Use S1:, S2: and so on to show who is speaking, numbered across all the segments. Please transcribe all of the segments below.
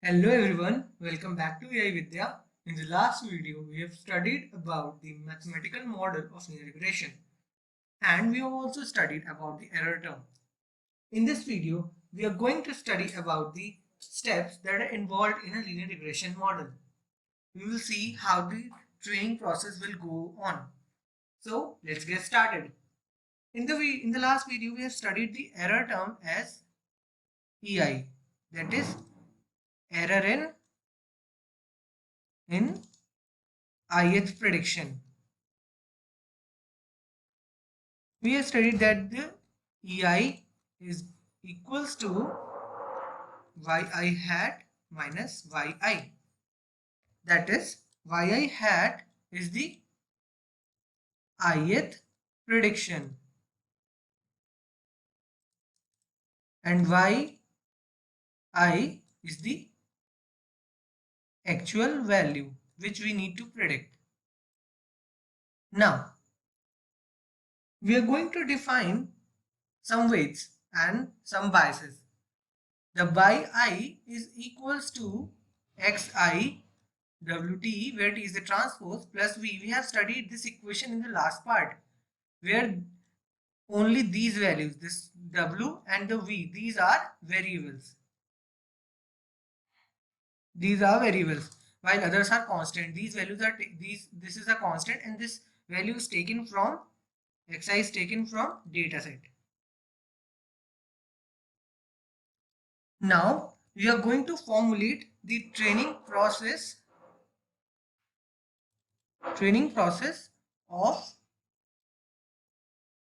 S1: Hello everyone, welcome back to AI Vidya. In the last video, we have studied about the mathematical model of linear regression and we have also studied about the error term. In this video, we are going to study about the steps that are involved in a linear regression model. We will see how the training process will go on. So let's get started. In the last video, we have studied the error term as EI, that is error in ith prediction. We have studied that the EI is equals to yi hat minus yi. That is, yi hat is the ith prediction and yi is the actual value which we need to predict. Now, we are going to define some weights and some biases. The bi is equals to xi wt, where t is the transpose, plus v. We have studied this equation in the last part where only these values, this w and the v, these are variables. These are variables while others are constant. These values are this is a constant and this value is taken from xi is taken from data set. Now we are going to formulate the training process of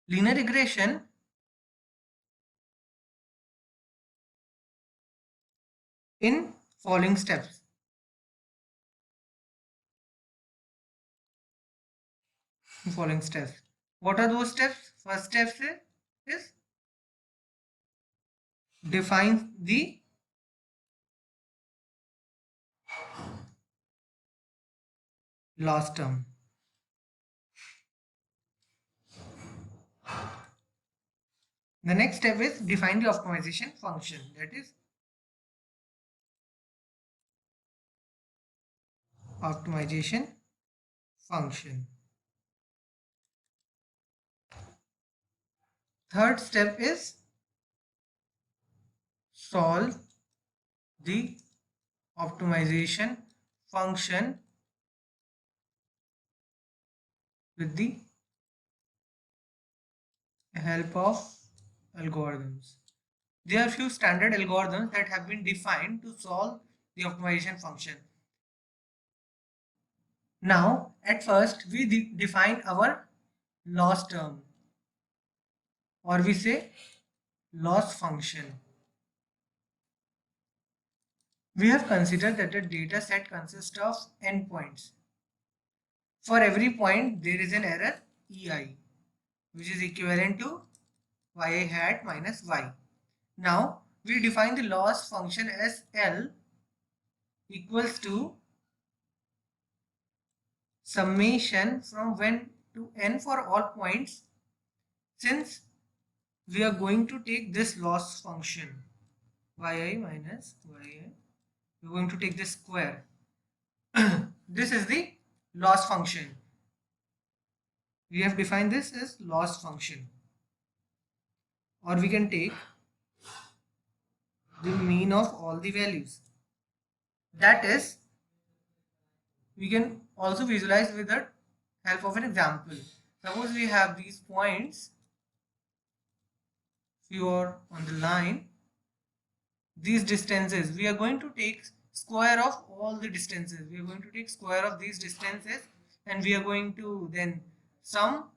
S1: linear regression in following steps. What are those steps? First step is define the loss term. The next step is define the optimization function, that is optimization function. Third step is solve the optimization function with the help of algorithms. There are few standard algorithms that have been defined to solve the optimization function. Now, at first, we define our loss term, or we say loss function. We have considered that a data set consists of n points. For every point, there is an error ei, which is equivalent to yi hat minus y. Now, we define the loss function as L equals to summation from 1 to n for all points, since we are going to take this loss function yi minus yi, we are going to take this square. This is the loss function. We have defined this as loss function, or we can take the mean of all the values. That is, we can also visualize with the help of an example. Suppose we have these points, few are on the line, these distances, we are going to take square of all the distances. We are going to take square of these distances and we are going to then sum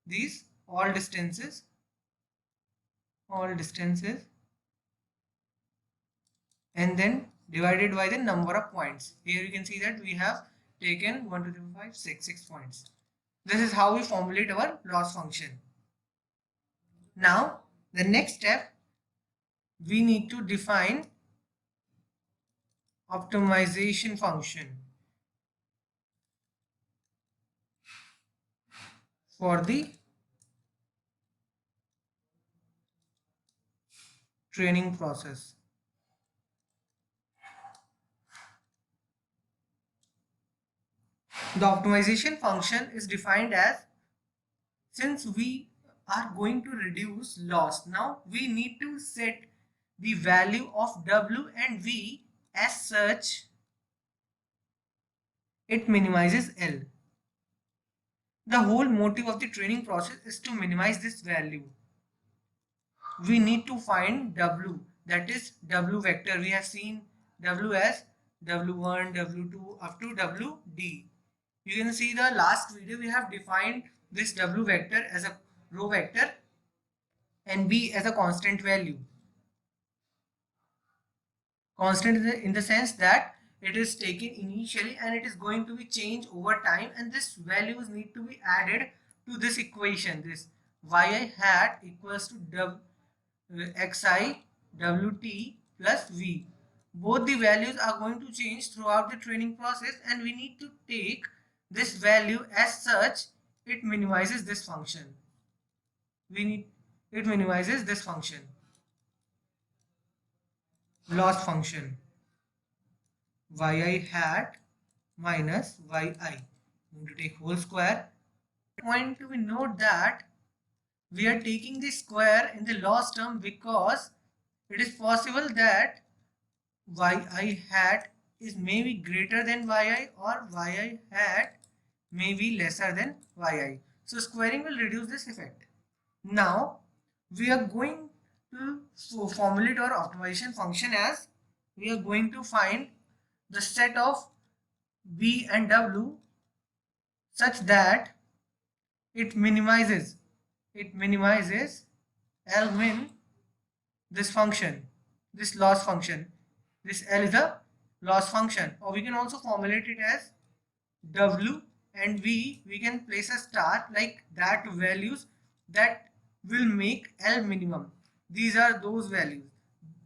S1: these all distances and then divided by the number of points. Here you can see that we have taken 1, 2, 3, 4, 5, 6 points. This is how we formulate our loss function. Now, the next step, we need to define optimization function for the training process. The optimization function is defined as, since we are going to reduce loss, now we need to set the value of W and V as such it minimizes L. The whole motive of the training process is to minimize this value. We need to find W, that is W vector. We have seen W as W1, W2 up to WD. You can see the last video we have defined this W vector as a row vector and B as a constant value. Constant in the sense that it is taken initially and it is going to be changed over time, and this values need to be added to this equation. This yi hat equals to xi wt plus v. Both the values are going to change throughout the training process, and we need to take this value as such it minimizes this function. It minimizes this function, loss function, yi hat minus yi. I'm going to take whole square. Point to note that we are taking the square in the loss term because it is possible that yi hat is maybe greater than yi or yi hat may be lesser than yi. So squaring will reduce this effect. Now we are going to formulate our optimization function as we are going to find the set of B and W such that it minimizes L min this function, this loss function. This L is a loss function, or we can also formulate it as W and V. We can place a star like that values that will make L minimum. These are those values,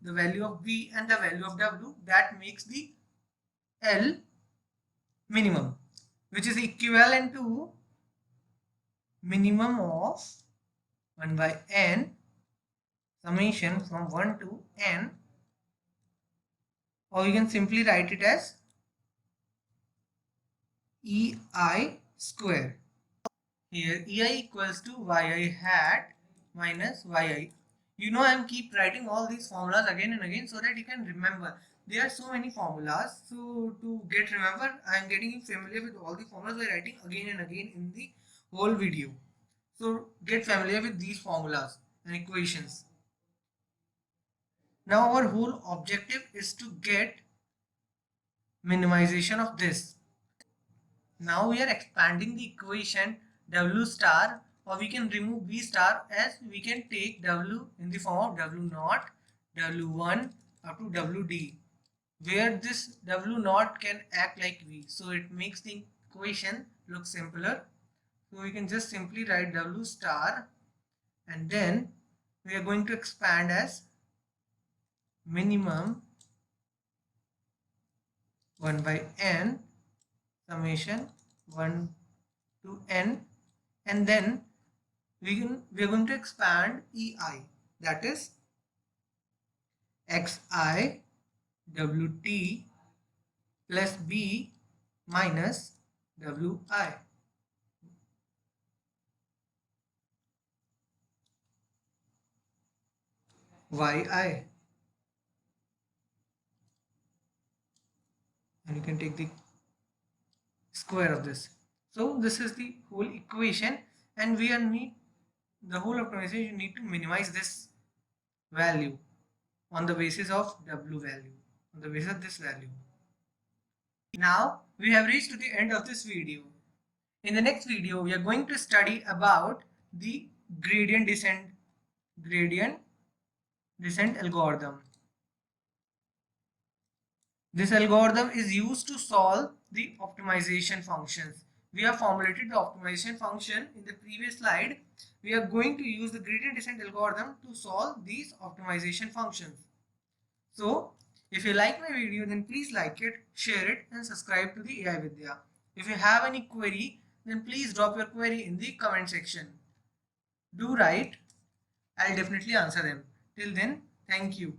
S1: the value of B and the value of W that makes the L minimum, which is equivalent to minimum of 1 by n summation from 1 to n, or you can simply write it as EI square. Here EI equals to yi hat minus yi. You know, I am keep writing all these formulas again and again so that you can remember. There are so many formulas, so to get remember, I am getting you familiar with all the formulas by writing again and again in the whole video. So get familiar with these formulas and equations. Now our whole objective is to get minimization of this. Now we are expanding the equation W star, or we can remove V star, as we can take W in the form of W naught, W1 up to WD, where this W naught can act like V. So it makes the equation look simpler. So we can just simply write W star, and then we are going to expand as minimum 1 by n summation 1 to n, and then we are going to expand EI, that is xi wt plus b minus wi. yi, and you can take the square of this. So this is the whole equation, and we are the whole optimization, you need to minimize this value on the basis of W value, on the basis of this value. Now we have reached to the end of this video. In the next video we are going to study about the gradient descent algorithm. This algorithm is used to solve the optimization functions. We have formulated the optimization function in the previous slide. We are going to use the gradient descent algorithm to solve these optimization functions. So if you like my video, then please like it, share it, and subscribe to the AI Vidya. If you have any query, then please drop your query in the comment section. Do write, I'll definitely answer them. Till then, thank you.